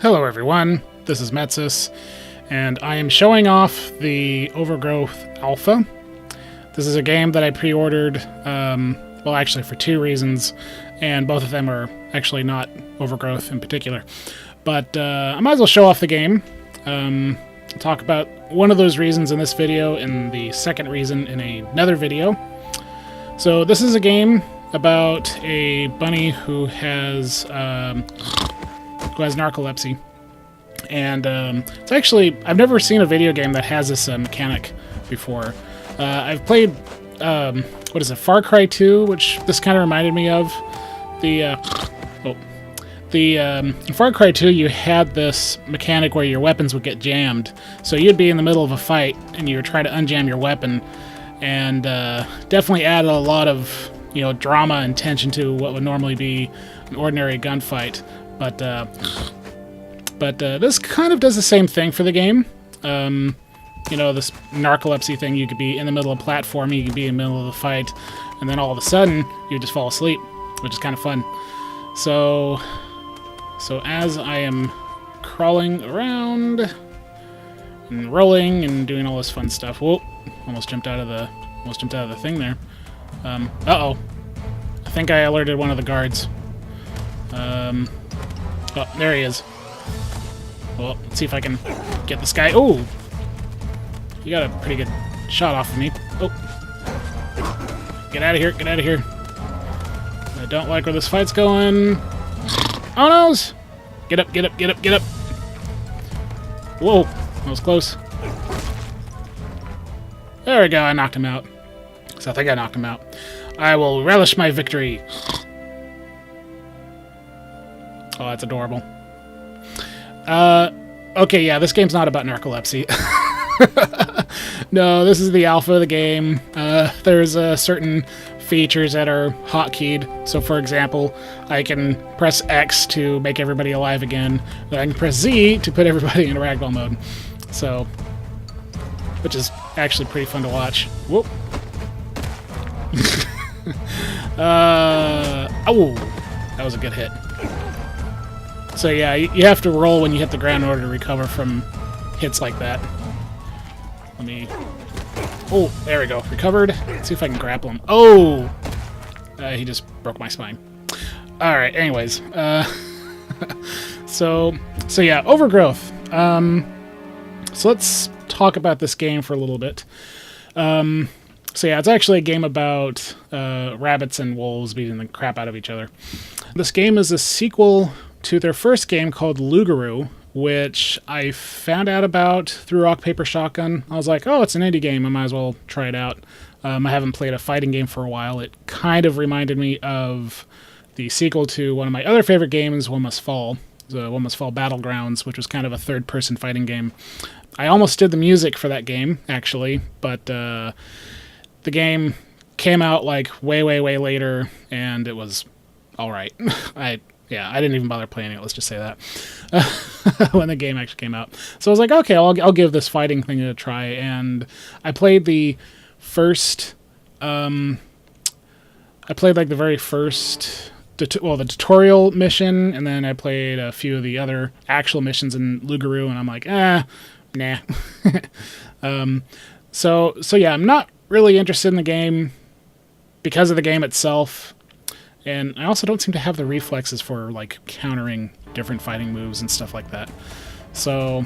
Hello everyone, this is Metsys, and I am showing off the Overgrowth Alpha. This is a game that I pre-ordered, well actually for two reasons, and both of them are actually not Overgrowth in particular. But I might as well show off the game, talk about one of those reasons in this video and the second reason in another video. So this is a game about a bunny who has narcolepsy, and it's actually, I've never seen a video game that has this mechanic before. I've played what is it, Far Cry 2, which this kind of reminded me of. In Far Cry 2 you had this mechanic where your weapons would get jammed, so you'd be in the middle of a fight and you would try to unjam your weapon, and definitely added a lot of drama and tension to what would normally be an ordinary gunfight. But this kind of does the same thing for the game. This narcolepsy thing, you could be in the middle of platforming, you could be in the middle of the fight, and then all of a sudden you just fall asleep, which is kind of fun. So as I am crawling around and rolling and doing all this fun stuff, whoa, almost jumped out of the thing there. Uh-oh. I think I alerted one of the guards. Oh, there he is. Well, let's see if I can get this guy. Oh! You got a pretty good shot off of me. Oh. Get out of here, get out of here. I don't like where this fight's going. Oh no! Get up, get up, get up, get up! Whoa, that was close. There we go, I knocked him out. So I think I knocked him out. I will relish my victory. Oh, that's adorable. Okay, yeah, this game's not about narcolepsy. No, this is the alpha of the game. There's certain features that are hotkeyed. So, for example, I can press X to make everybody alive again. Then I can press Z to put everybody in ragdoll mode. So, which is actually pretty fun to watch. Whoop. Oh, that was a good hit. So yeah, you have to roll when you hit the ground in order to recover from hits like that. Let me... Oh, there we go. Recovered. Let's see if I can grapple him. Oh! He just broke my spine. Alright, anyways. So yeah, Overgrowth. So let's talk about this game for a little bit. So yeah, it's actually a game about rabbits and wolves beating the crap out of each other. This game is a sequel to their first game called Lugaroo, which I found out about through Rock, Paper, Shotgun. I was like, oh, it's an indie game, I might as well try it out. I haven't played a fighting game for a while. It kind of reminded me of the sequel to one of my other favorite games, One Must Fall. The One Must Fall Battlegrounds, which was kind of a third-person fighting game. I almost did the music for that game, actually, but the game came out like way later, and it was alright. I didn't even bother playing it, let's just say that, when the game actually came out. So I was like, okay, I'll give this fighting thing a try, and I played the first, the very first, the tutorial mission, and then I played a few of the other actual missions in Lugaroo, and I'm like, nah. So yeah, I'm not really interested in the game because of the game itself. And I also don't seem to have the reflexes for, like, countering different fighting moves and stuff like that. So,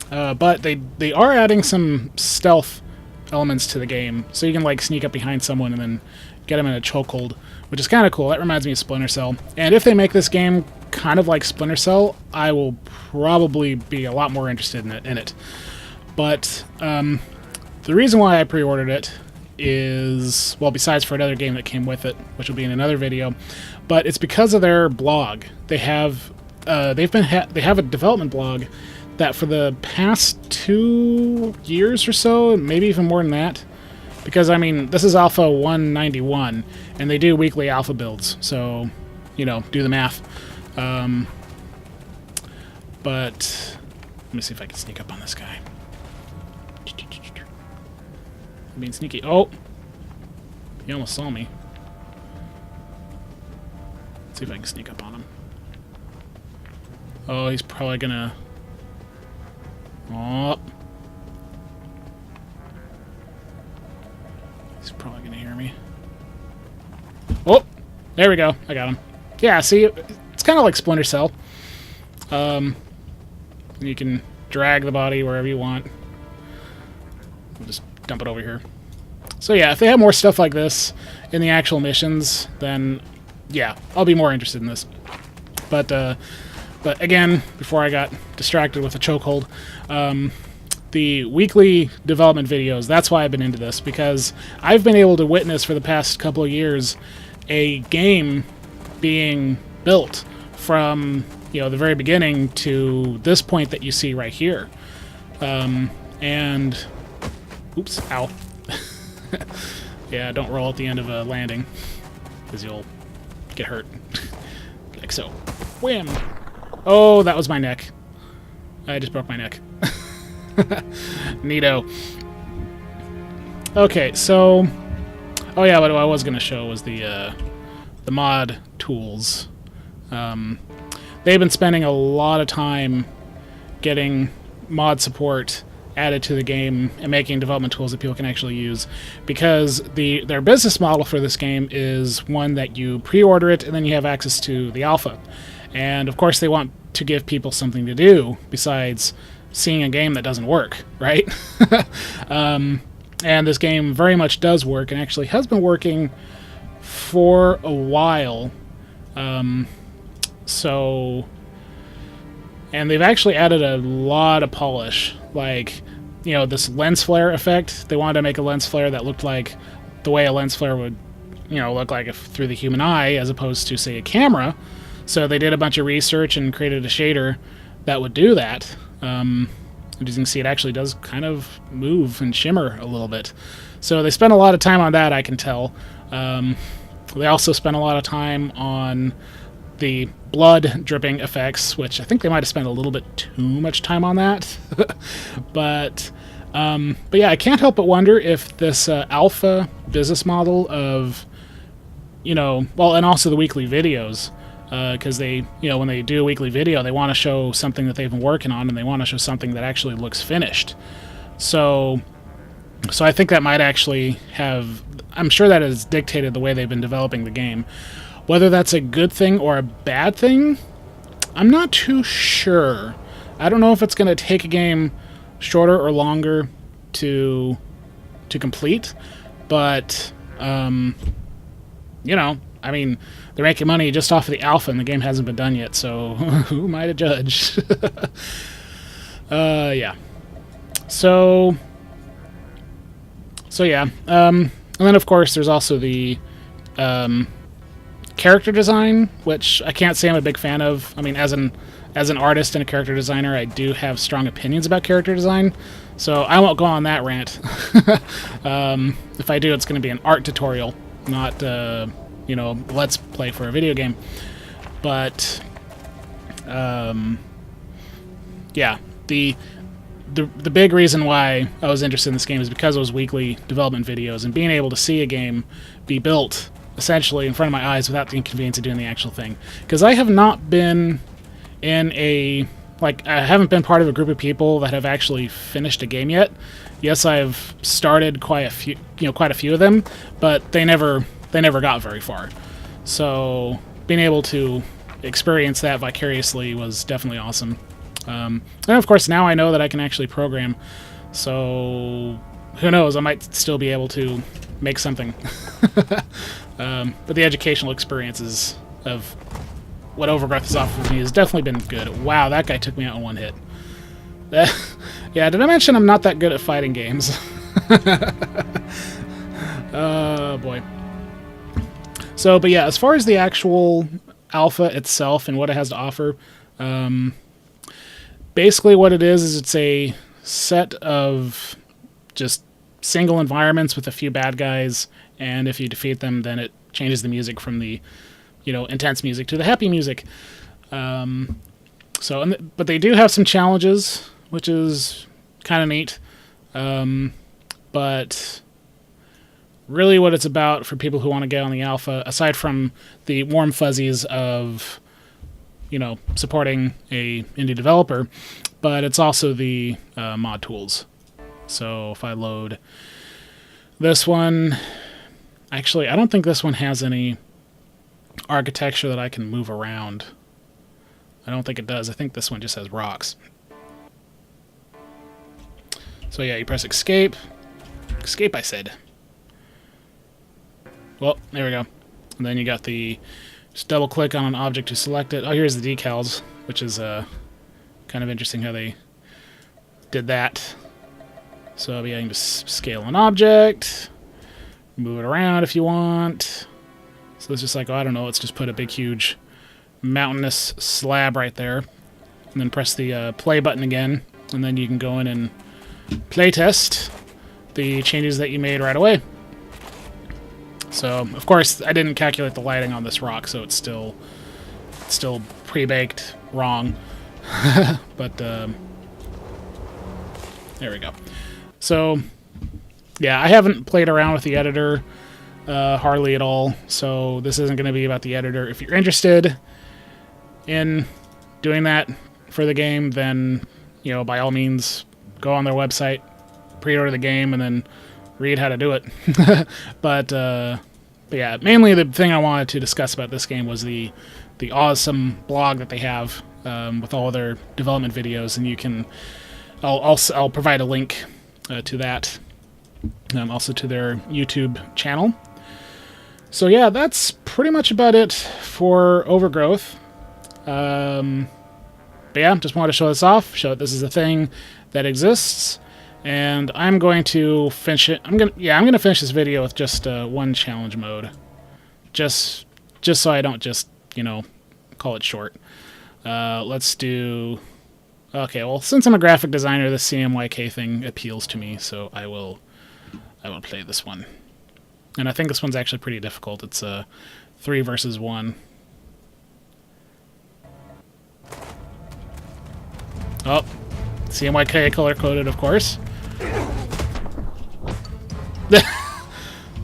but they are adding some stealth elements to the game. So you can, like, sneak up behind someone and then get them in a chokehold, which is kind of cool. That reminds me of Splinter Cell. And if they make this game kind of like Splinter Cell, I will probably be a lot more interested in it. But the reason why I pre-ordered it is, well, besides for another game that came with it, which will be in another video, but it's because of their blog. They have a development blog that for the past 2 years or so, maybe even more than that, because I mean this is Alpha 191, and they do weekly alpha builds, so do the math. But let me see if I can sneak up on this guy. Being sneaky. Oh! He almost saw me. Let's see if I can sneak up on him. Oh, he's probably gonna... Oh. He's probably gonna hear me. Oh! There we go. I got him. Yeah, see? It's kind of like Splinter Cell. You can drag the body wherever you want. We'll just dump it over here. So yeah, if they have more stuff like this in the actual missions, then yeah, I'll be more interested in this. But again, before I got distracted with a chokehold, the weekly development videos, that's why I've been into this, because I've been able to witness for the past couple of years a game being built from, you know, the very beginning to this point that you see right here. And oops, ow. Yeah, don't roll at the end of a landing, because you'll get hurt. Like so. Wham! Oh, that was my neck. I just broke my neck. Neato. Okay, so... Oh yeah, what I was going to show was the mod tools. They've been spending a lot of time getting mod support added to the game and making development tools that people can actually use, because their business model for this game is one that you pre-order it and then you have access to the alpha. And of course they want to give people something to do besides seeing a game that doesn't work, right? And this game very much does work, and actually has been working for a while. And they've actually added a lot of polish, like, you know, this lens flare effect. They wanted to make a lens flare that looked like the way a lens flare would, you know, look like if through the human eye, as opposed to, say, a camera. So they did a bunch of research and created a shader that would do that. As you can see, it actually does kind of move and shimmer a little bit. So they spent a lot of time on that, I can tell. They also spent a lot of time on the blood dripping effects, which I think they might have spent a little bit too much time on that. But yeah, I can't help but wonder if this alpha business model of, you know, well, and also the weekly videos, because they, you know, when they do a weekly video, they want to show something that they've been working on, and they want to show something that actually looks finished. So I think that might actually have, I'm sure that has dictated the way they've been developing the game. Whether that's a good thing or a bad thing, I'm not too sure. I don't know if it's going to take a game shorter or longer to complete, but, you know, I mean, they're making money just off of the alpha, and the game hasn't been done yet, so who am I to judge? Yeah. So yeah. And then, of course, there's also the character design, which I can't say I'm a big fan of. I mean, as an artist and a character designer, I do have strong opinions about character design, so I won't go on that rant. If I do, it's going to be an art tutorial, not you know, let's play for a video game. But yeah, the big reason why I was interested in this game is because of those weekly development videos and being able to see a game be built essentially in front of my eyes without the inconvenience of doing the actual thing. Because I have not been in I haven't been part of a group of people that have actually finished a game yet. Yes, I've started quite a few of them, but they never got very far. So being able to experience that vicariously was definitely awesome. And of course, now I know that I can actually program, so who knows, I might still be able to make something. But the educational experiences of what Overgrowth has offered me has definitely been good. Wow, that guy took me out in one hit. Yeah, did I mention I'm not that good at fighting games? Oh, boy. So, but yeah, as far as the actual alpha itself and what it has to offer, basically what it is it's a set of just single environments with a few bad guys, and if you defeat them, then it changes the music from the, you know, intense music to the happy music. But they do have some challenges, which is kind of neat. But really what it's about for people who want to get on the alpha, aside from the warm fuzzies of supporting a indie developer, but it's also the mod tools. So if I load this one, actually, I don't think this one has any architecture that I can move around. I don't think it does. I think this one just has rocks. So yeah, you press escape. Escape, I said. Well, there we go. And then you got just double click on an object to select it. Oh, here's the decals, which is kind of interesting how they did that. So yeah, you can just scale an object, move it around if you want. So it's just like, oh, I don't know, let's just put a big, huge mountainous slab right there. And then press the play button again. And then you can go in and play test the changes that you made right away. So, of course, I didn't calculate the lighting on this rock, so it's still pre-baked wrong. But, there we go. So, yeah, I haven't played around with the editor hardly at all, so this isn't going to be about the editor. If you're interested in doing that for the game, then, by all means, go on their website, pre-order the game, and then read how to do it. But yeah, mainly the thing I wanted to discuss about this game was the awesome blog that they have with all their development videos, and I'll provide a link to that, also to their YouTube channel. So yeah, that's pretty much about it for Overgrowth. But yeah, just wanted to show this off, show that this is a thing that exists, and I'm going to finish it. I'm gonna finish this video with just one challenge mode, just so I don't just call it short. Let's do. Okay, well, since I'm a graphic designer, the CMYK thing appeals to me, so I will play this one. And I think this one's actually pretty difficult. It's 3 versus 1. Oh, CMYK color-coded, of course.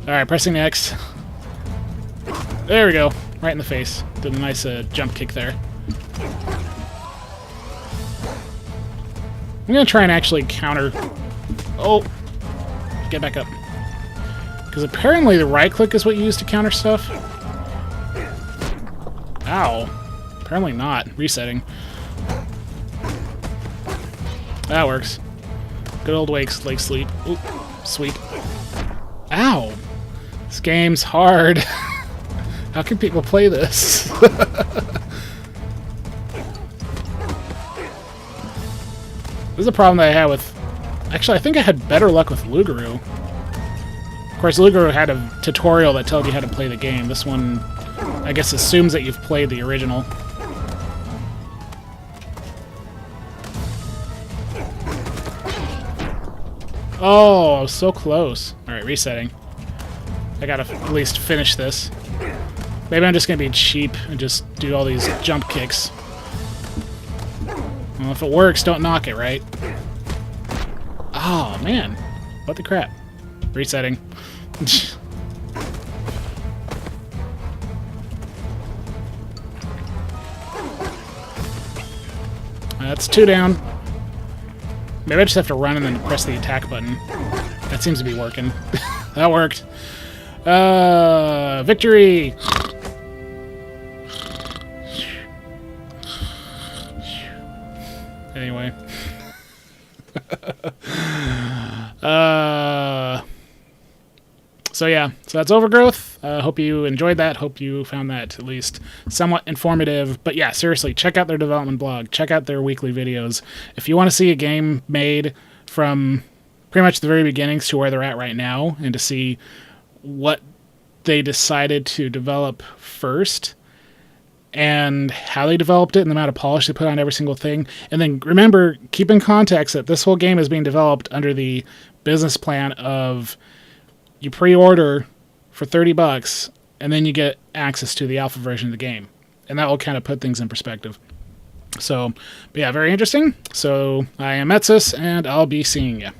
Alright, pressing X. There we go. Right in the face. Did a nice jump kick there. I'm going to try and actually counter... Oh! Get back up. Because apparently the right click is what you use to counter stuff. Ow. Apparently not. Resetting. That works. Good old lake sleep. Oop. Sweep. Ow! This game's hard. How can people play this? This is a problem that I had with... Actually, I think I had better luck with Lugaroo. Of course, Lugaroo had a tutorial that told you how to play the game. This one, I guess, assumes that you've played the original. Oh, I was so close. Alright, resetting. I gotta at least finish this. Maybe I'm just gonna be cheap and just do all these jump kicks. Well, if it works, don't knock it, right? Oh, man. What the crap? Resetting. That's 2 down. Maybe I just have to run and then press the attack button. That seems to be working. That worked. Victory! Anyway. So yeah, so that's Overgrowth. Hope you enjoyed that. Hope you found that at least somewhat informative. But yeah, seriously, check out their development blog. Check out their weekly videos. If you want to see a game made from pretty much the very beginnings to where they're at right now, and to see what they decided to develop first, and how they developed it, and the amount of polish they put on every single thing. And then remember, keep in context that this whole game is being developed under the business plan of you pre-order for $30, and then you get access to the alpha version of the game. And that will kind of put things in perspective. So, but yeah, very interesting. So, I am Metsys, and I'll be seeing you.